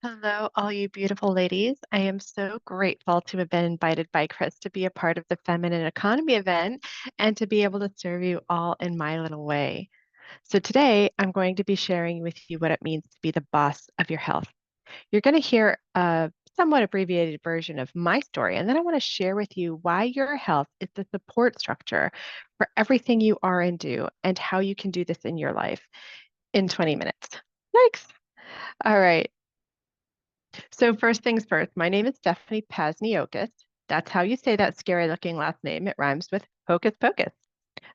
Hello, all you beautiful ladies. I am so grateful to have been invited by Chris to be a part of the Feminine Economy event and to be able to serve you all in my little way. So, today I'm going to be sharing with you what it means to be the boss of your health. You're going to hear a somewhat abbreviated version of my story, and then I want to share with you why your health is the support structure for everything you are and do, and how you can do this in your life in 20 minutes. Yikes. All right. So first things first, my name is Stephanie Pazniokas. That's how you say that scary looking last name. It rhymes with hocus pocus.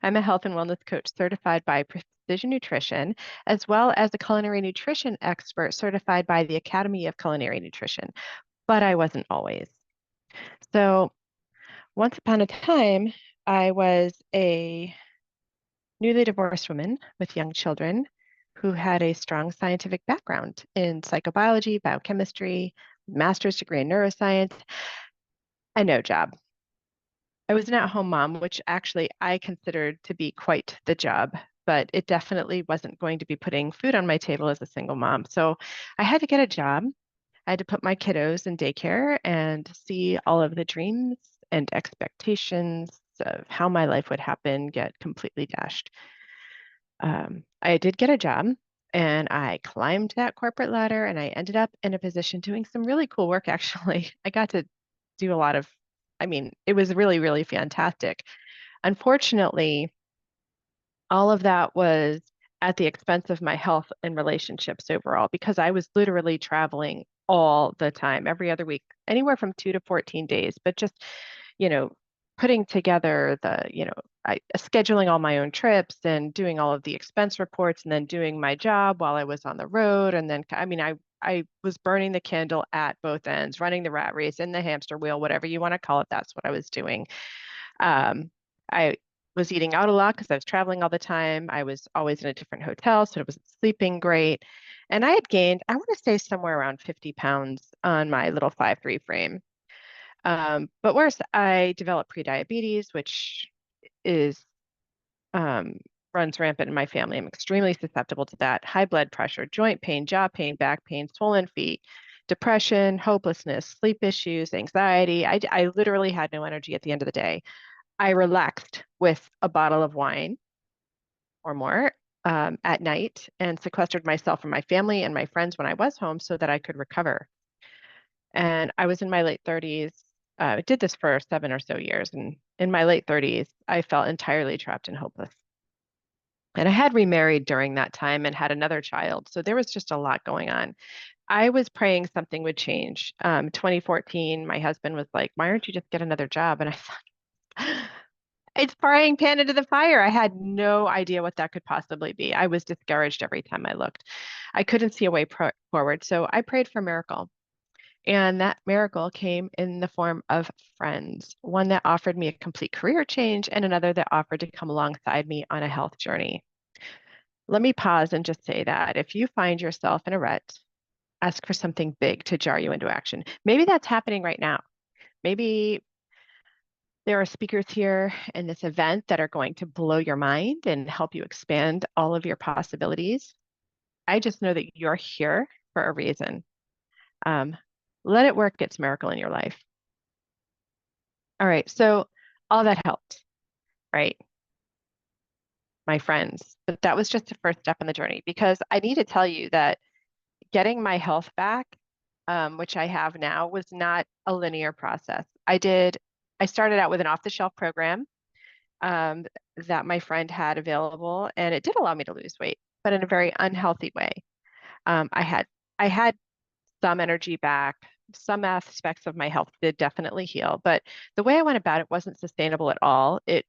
I'm a health and wellness coach certified by Precision Nutrition, as well as a culinary nutrition expert certified by the Academy of Culinary Nutrition. But I wasn't always. So once upon a time, I was a newly divorced woman with young children who had a strong scientific background in psychobiology, biochemistry, master's degree in neuroscience, and no job. I was an at-home mom, which actually I considered to be quite the job, but it definitely wasn't going to be putting food on my table as a single mom. So I had to get a job. I had to put my kiddos in daycare and see all of the dreams and expectations of how my life would happen get completely dashed. I did get a job and I climbed that corporate ladder and I ended up in a position doing some really cool work, actually. I got to do a lot of, it was really, really fantastic. Unfortunately, all of that was at the expense of my health and relationships overall because I was literally traveling all the time, every other week, anywhere from 2 to 14 days, but just, you know, putting together scheduling all my own trips and doing all of the expense reports and then doing my job while I was on the road. And then, I was burning the candle at both ends, running the rat race in the hamster wheel, whatever you want to call it. That's what I was doing. Um, I was eating out a lot because I was traveling all the time. I was always in a different hotel, so I wasn't sleeping great. And I had gained, I want to say somewhere around 50 pounds on my little 5'3" frame. But worse, I developed prediabetes, which is um, runs rampant in my family. I'm extremely susceptible to that. High blood pressure, joint pain, jaw pain, back pain, swollen feet, depression, hopelessness, sleep issues, anxiety. I literally had no energy at the end of the day. I relaxed with a bottle of wine or more at night and sequestered myself from my family and my friends when I was home so that I could recover. And I was in my late 30s. I did this for 7 or so years. And in my late 30s, I felt entirely trapped and hopeless. And I had remarried during that time and had another child. So there was just a lot going on. I was praying something would change. 2014, my husband was like, "Why don't you just get another job?" And I thought, it's praying pan into the fire. I had no idea what that could possibly be. I was discouraged every time I looked. I couldn't see a way forward. So I prayed for a miracle. And that miracle came in the form of friends, one that offered me a complete career change and another that offered to come alongside me on a health journey. Let me pause and just say that if you find yourself in a rut, ask for something big to jar you into action. Maybe that's happening right now. Maybe there are speakers here in this event that are going to blow your mind and help you expand all of your possibilities. I just know that you're here for a reason. Um, let it work its miracle in your life. All right, so all that helped, right? My friends, but that was just the first step in the journey because I need to tell you that getting my health back, which I have now, was not a linear process. I started out with an off-the-shelf program um, that my friend had available, and it did allow me to lose weight, but in a very unhealthy way. Um, I had I had some energy back. Some aspects of my health did definitely heal, but the way I went about it wasn't sustainable at all. It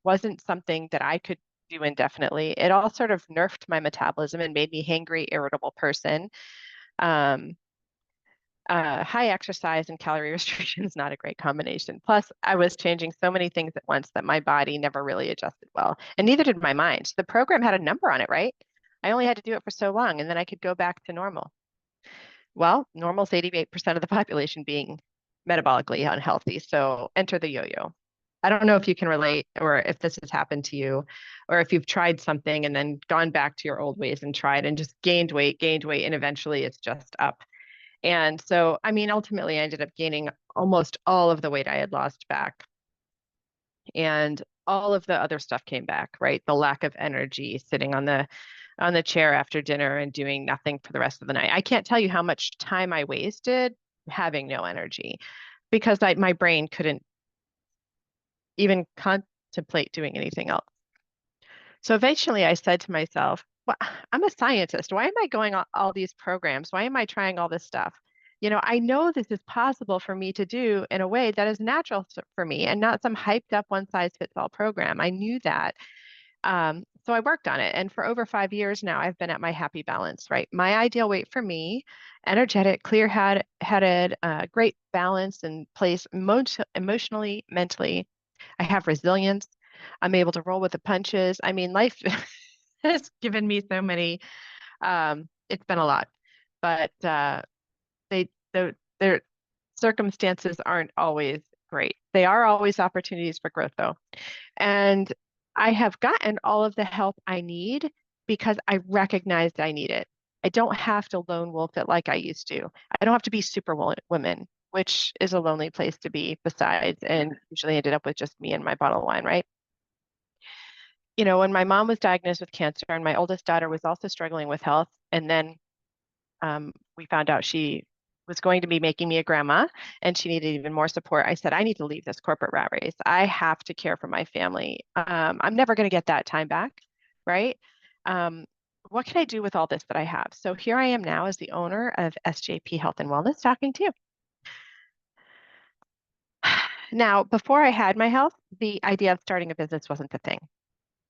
wasn't something that I could do indefinitely. It all sort of nerfed my metabolism and made me hangry, irritable person. Um, high exercise and calorie restriction is not a great combination. Plus, I was changing so many things at once that my body never really adjusted well, and neither did my mind. The program had a number on it, right? I only had to do it for so long, and then I could go back to normal. Well, normal is 88% of the population being metabolically unhealthy. So enter the yo-yo. I don't know if you can relate or if this has happened to you, or if you've tried something and then gone back to your old ways and tried and just gained weight, and eventually it's just up. And so, I mean, ultimately, I ended up gaining almost all of the weight I had lost back. And all of the other stuff came back, right? The lack of energy, sitting on the chair after dinner and doing nothing for the rest of the night. I can't tell you how much time I wasted having no energy because my brain couldn't even contemplate doing anything else. So eventually I said to myself, well, I'm a scientist. Why am I going on all these programs? Why am I trying all this stuff? I know this is possible for me to do in a way that is natural for me and not some hyped up one size fits all program. I knew that. So I worked on it. And for over 5 years now, I've been at my happy balance, right? My ideal weight for me, energetic, clear-headed, great balance and place emotionally, mentally. I have resilience. I'm able to roll with the punches. I mean, life has given me so many, it's been a lot, but their circumstances aren't always great. They are always opportunities for growth, though. And I have gotten all of the help I need because I recognized I need it. I don't have to lone wolf it like I used to. I don't have to be woman, which is a lonely place to be besides, and usually ended up with just me and my bottle of wine, right? When my mom was diagnosed with cancer and my oldest daughter was also struggling with health, and then we found out she was going to be making me a grandma and she needed even more support. I said, I need to leave this corporate rat race. I have to care for my family. I'm never going to get that time back, right? Um, what can I do with all this that I have? So here I am now as the owner of SJP Health and Wellness talking to you. Now, before I had my health, the idea of starting a business wasn't the thing,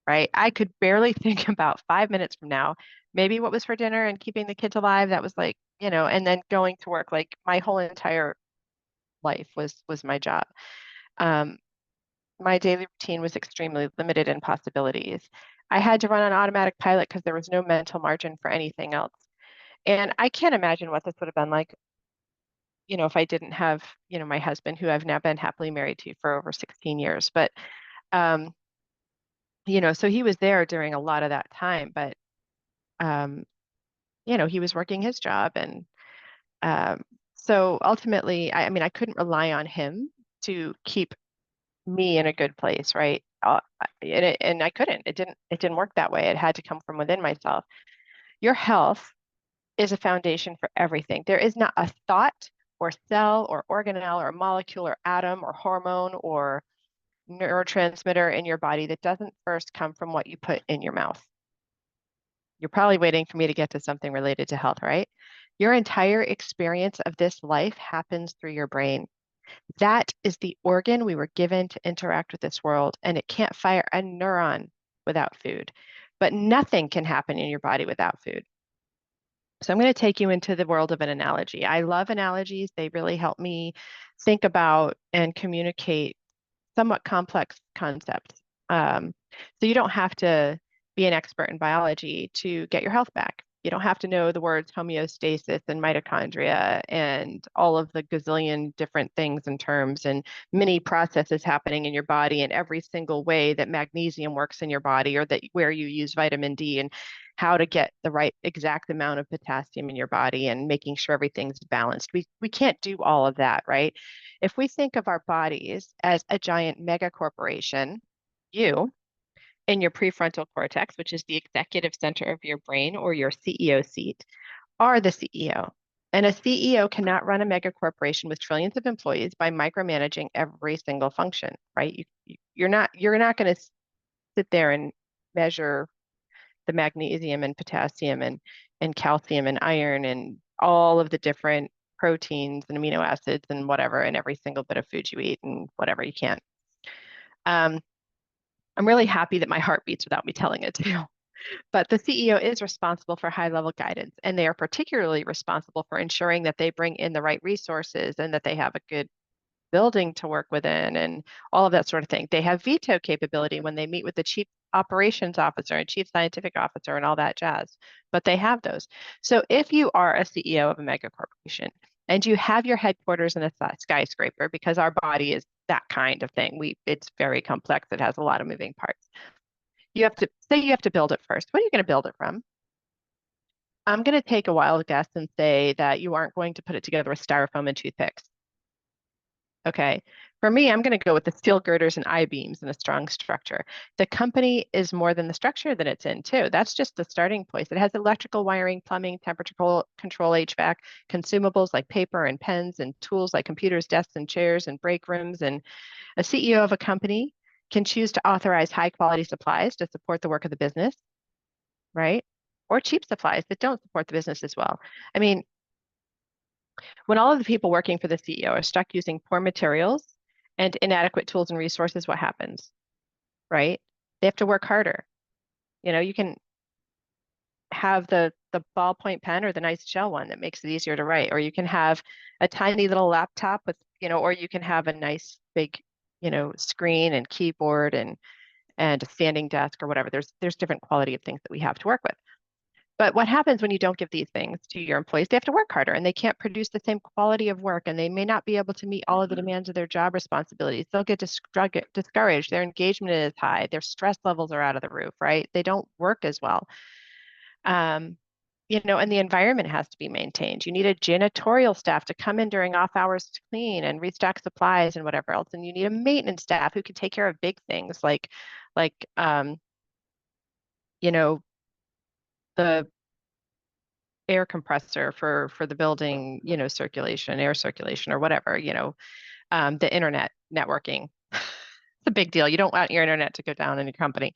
right? I could barely think about 5 minutes from now, maybe what was for dinner and keeping the kids alive. That was like, and then going to work. Like my whole entire life was my job. Um, my daily routine was extremely limited in possibilities. I had to run on automatic pilot because there was no mental margin for anything else. And I can't imagine what this would have been like, if I didn't have, my husband, who I've now been happily married to for over 16 years. But um, so he was there during a lot of that time, but um, he was working his job. And um, so ultimately, I mean, I couldn't rely on him to keep me in a good place, right? And I couldn't. It didn't work that way. It had to come from within myself. Your health is a foundation for everything. There is not a thought or cell or organelle or molecule or atom or hormone or neurotransmitter in your body that doesn't first come from what you put in your mouth. You're probably waiting for me to get to something related to health, right? Your entire experience of this life happens through your brain. That is the organ we were given to interact with this world, and it can't fire a neuron without food. But nothing can happen in your body without food. So I'm going to take you into the world of an analogy. I love analogies. They really help me think about and communicate somewhat complex concepts. So you don't have to be an expert in biology to get your health back. You don't have to know the words homeostasis and mitochondria and all of the gazillion different things and terms and many processes happening in your body and every single way that magnesium works in your body or that where you use vitamin D and how to get the right exact amount of potassium in your body and making sure everything's balanced. We can't do all of that, right? If we think of our bodies as a giant mega corporation, you in your prefrontal cortex, which is the executive center of your brain or your CEO seat, are the CEO. And a CEO cannot run a mega corporation with trillions of employees by micromanaging every single function, right? You're not going to sit there and measure the magnesium and potassium and calcium and iron and all of the different proteins and amino acids and whatever in every single bit of food you eat and whatever you can. Um, I'm really happy that my heart beats without me telling it to. But the CEO is responsible for high level guidance, and they are particularly responsible for ensuring that they bring in the right resources and that they have a good building to work within and all of that sort of thing. They have veto capability when they meet with the chief operations officer and chief scientific officer and all that jazz, but they have those. So if you are a CEO of a mega corporation and you have your headquarters in a skyscraper, because our body is that kind of thing, it's very complex. It has a lot of moving parts. You have to build it first. What are you going to build it from? I'm going to take a wild guess and say that you aren't going to put it together with styrofoam and toothpicks. Okay. For me, I'm going to go with the steel girders and I-beams and a strong structure. The company is more than the structure that it's in, too. That's just the starting place. It has electrical wiring, plumbing, temperature control, HVAC, consumables like paper and pens, and tools like computers, desks, and chairs, and break rooms. And a CEO of a company can choose to authorize high quality supplies to support the work of the business, right? Or cheap supplies that don't support the business as well. I mean, when all of the people working for the CEO are stuck using poor materials and inadequate tools and resources, what happens, right? They have to work harder. You can have the ballpoint pen or the nice gel one that makes it easier to write, or you can have a tiny little laptop with, or you can have a nice big, screen and keyboard and a standing desk or whatever. There's different quality of things that we have to work with. But what happens when you don't give these things to your employees? They have to work harder and they can't produce the same quality of work, and they may not be able to meet all of the demands of their job responsibilities. They'll get discouraged. Their engagement is high. Their stress levels are out of the roof, right? They don't work as well. And the environment has to be maintained. You need a janitorial staff to come in during off hours to clean and restock supplies and whatever else. And you need a maintenance staff who can take care of big things like you know, the air compressor for the building, circulation, air circulation or whatever, the internet networking. It's a big deal. You don't want your internet to go down in your company.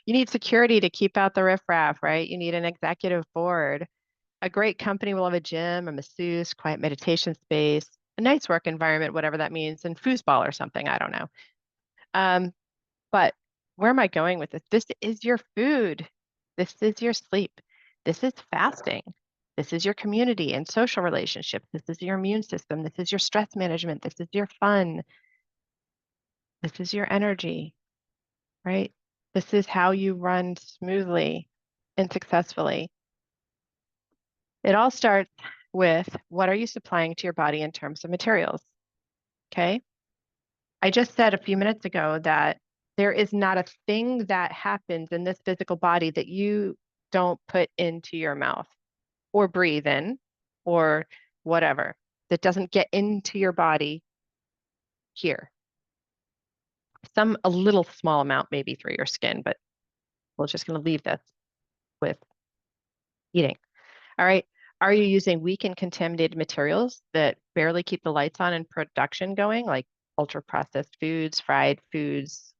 You need security to keep out the riffraff, right? You need an executive board. A great company will have a gym, a masseuse, quiet meditation space, a nice work environment, whatever that means, and foosball or something. I don't know. Um, but where am I going with this? This is your food. This is your sleep. This is fasting. This is your community and social relationships. This is your immune system. This is your stress management. This is your fun. This is your energy, right? This is how you run smoothly and successfully. It all starts with what are you supplying to your body in terms of materials? Okay. I just said a few minutes ago that there is not a thing that happens in this physical body that you don't put into your mouth or breathe in or whatever that doesn't get into your body here. A little small amount maybe through your skin, but we're just going to leave this with eating. All right. Are you using weak and contaminated materials that barely keep the lights on and production going, like ultra processed foods, fried foods,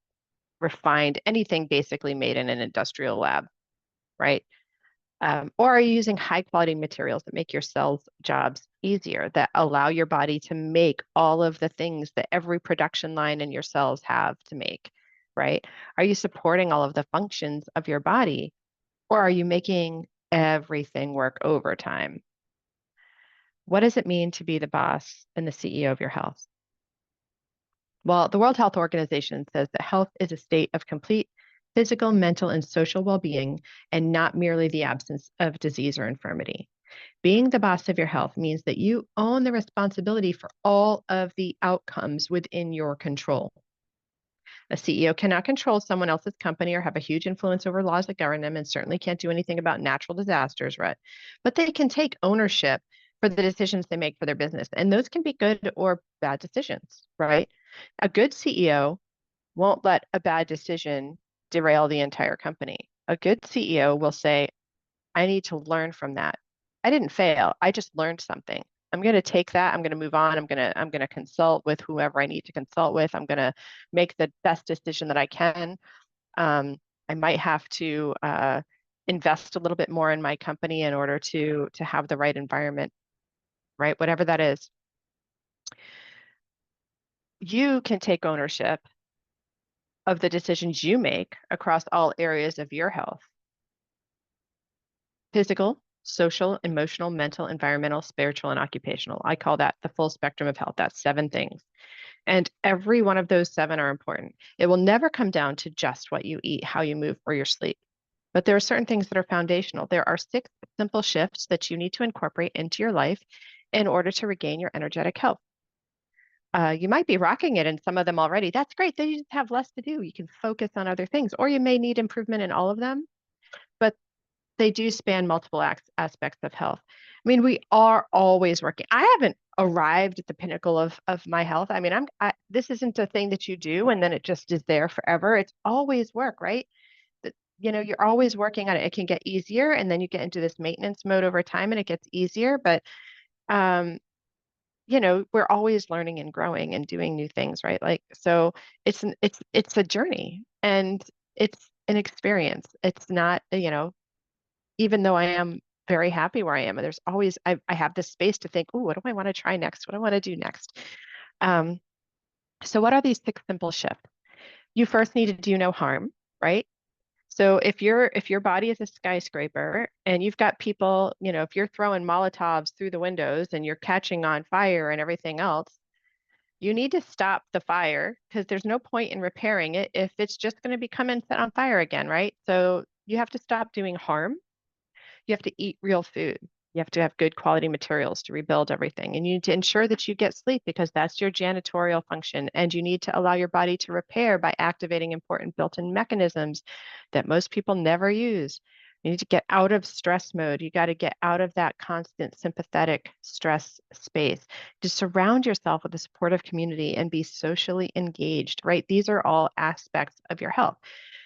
refined, anything basically made in an industrial lab, right? Or are you using high quality materials that make your cells' jobs easier, that allow your body to make all of the things that every production line in your cells have to make, right? Are you supporting all of the functions of your body, or are you making everything work overtime? What does it mean to be the boss and the CEO of your health? Well, the World Health Organization says that health is a state of complete physical, mental, and social well being, and not merely the absence of disease or infirmity. Being the boss of your health means that you own the responsibility for all of the outcomes within your control. A CEO cannot control someone else's company or have a huge influence over laws that govern them, and certainly can't do anything about natural disasters, right? But they can take ownership for the decisions they make for their business. And those can be good or bad decisions, right? A good CEO won't let a bad decision derail the entire company. A good CEO will say, I need to learn from that. I didn't fail. I just learned something. I'm going to take that. I'm going to move on. I'm going to consult with whoever I need to consult with. I'm going to make the best decision that I can. I might have to invest a little bit more in my company in order to have the right environment, right? Whatever that is. You can take ownership of the decisions you make across all areas of your health: physical, social, emotional, mental, environmental, spiritual, and occupational. I call that the full spectrum of health. That's 7 things. And every one of those 7 are important. It will never come down to just what you eat, how you move, or your sleep. But there are certain things that are foundational. There are 6 simple shifts that you need to incorporate into your life in order to regain your energetic health. You might be rocking it in some of them already. That's great. Then you just have less to do. You can focus on other things, or you may need improvement in all of them. But They do span multiple aspects of health. I mean, we are always working. I haven't arrived at the pinnacle of my health. I mean, this isn't a thing that you do and then it just is there forever. It's always work, right? You're always working on it. It can get easier, and then you get into this maintenance mode over time, and it gets easier. But um, we're always learning and growing and doing new things, right? Like, so it's a journey and it's an experience. It's not, even though I am very happy where I am, and there's always I have this space to think, oh, what do I want to try next? What do I want to do next? Um, so what are these 6 simple shifts? You first need to do no harm, right? So if your body is a skyscraper and you've got people, if you're throwing Molotovs through the windows and you're catching on fire and everything else, you need to stop the fire because there's no point in repairing it if it's just going to become and set on fire again, right? So you have to stop doing harm. You have to eat real food. You have to have good quality materials to rebuild everything. And you need to ensure that you get sleep because that's your janitorial function. And you need to allow your body to repair by activating important built-in mechanisms that most people never use. You need to get out of stress mode. You got to get out of that constant sympathetic stress space. To surround yourself with a supportive community and be socially engaged, right? These are all aspects of your health.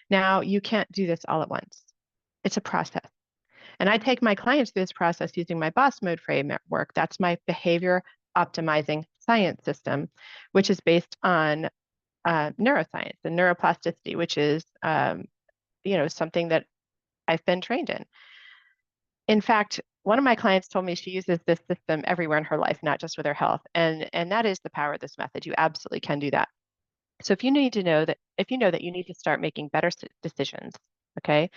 Now, you can't do this all at once. It's a process. And I take my clients through this process using my boss mode framework. That's my behavior optimizing science system, which is based on neuroscience and neuroplasticity, which is something that I've been trained in. In fact, one of my clients told me she uses this system everywhere in her life, not just with her health. And that is the power of this method. You absolutely can do that. So if you know that you need to start making better decisions, okay,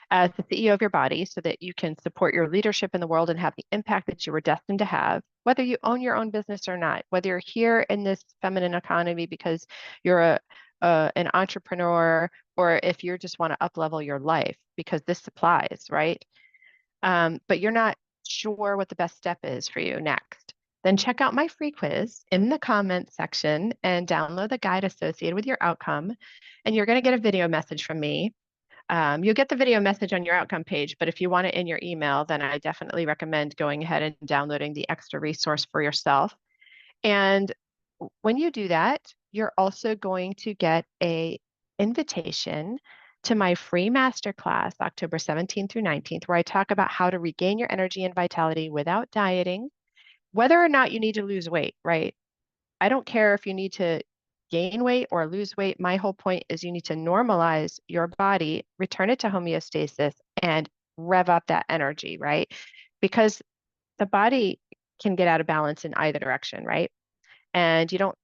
as the CEO of your body so that you can support your leadership in the world and have the impact that you were destined to have, whether you own your own business or not, whether you're here in this feminine economy because you're an entrepreneur, or if you just want to up level your life because this applies, right? But you're not sure what the best step is for you next. Then check out my free quiz in the comments section and download the guide associated with your outcome. And you're going to get a video message from me. You'll get the video message on your outcome page, but if you want it in your email, then I definitely recommend going ahead and downloading the extra resource for yourself. And when you do that, you're also going to get a invitation to my free masterclass, October 17th through 19th, where I talk about how to regain your energy and vitality without dieting, whether or not you need to lose weight, right? I don't care if you need to gain weight or lose weight. My whole point is you need to normalize your body, return it to homeostasis, and rev up that energy, right? Because the body can get out of balance in either direction, right? And you don't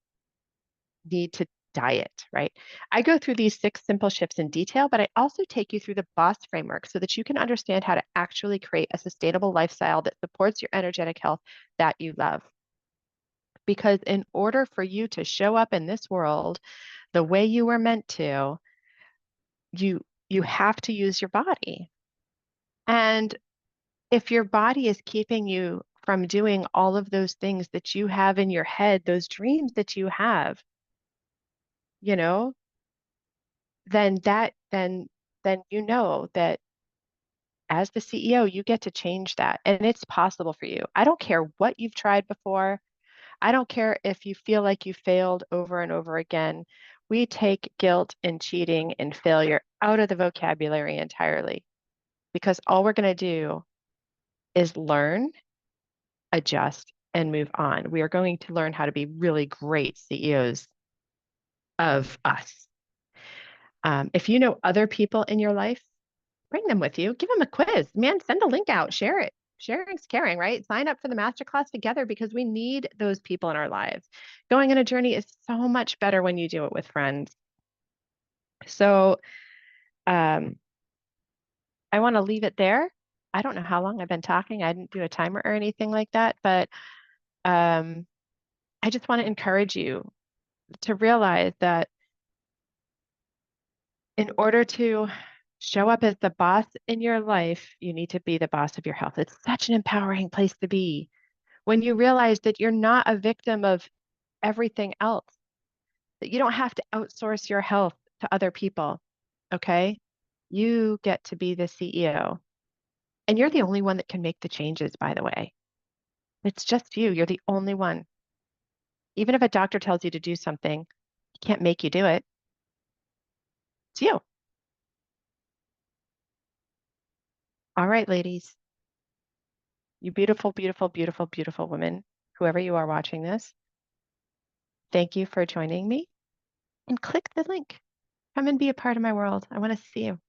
need to diet, right? I go through these 6 simple shifts in detail, but I also take you through the BOSS framework so that you can understand how to actually create a sustainable lifestyle that supports your energetic health that you love. Because in order for you to show up in this world the way you were meant to, you have to use your body. And if your body is keeping you from doing all of those things that you have in your head, those dreams that you have, you know, then you know that as the CEO, you get to change that. And it's possible for you. I don't care what you've tried before. I don't care if you feel like you failed over and over again. We take guilt and cheating and failure out of the vocabulary entirely because all we're going to do is learn, adjust, and move on. We are going to learn how to be really great CEOs of us. If you know other people in your life, bring them with you. Give them a quiz. Man, send a link out. Share it. Sharing's caring, right? Sign up for the masterclass together because we need those people in our lives. Going on a journey is so much better when you do it with friends. So I want to leave it there. I don't know how long I've been talking. I didn't do a timer or anything like that, but I just want to encourage you to realize that in order to show up as the boss in your life, you need to be the boss of your health. It's such an empowering place to be when you realize that you're not a victim of everything else, that you don't have to outsource your health to other people. Okay. You get to be the CEO. And you're the only one that can make the changes, by the way. It's just you. You're the only one. Even if a doctor tells you to do something, he can't make you do it. It's you. All right, ladies, you beautiful, beautiful, beautiful, beautiful women, whoever you are watching this, thank you for joining me and click the link. Come and be a part of my world. I want to see you.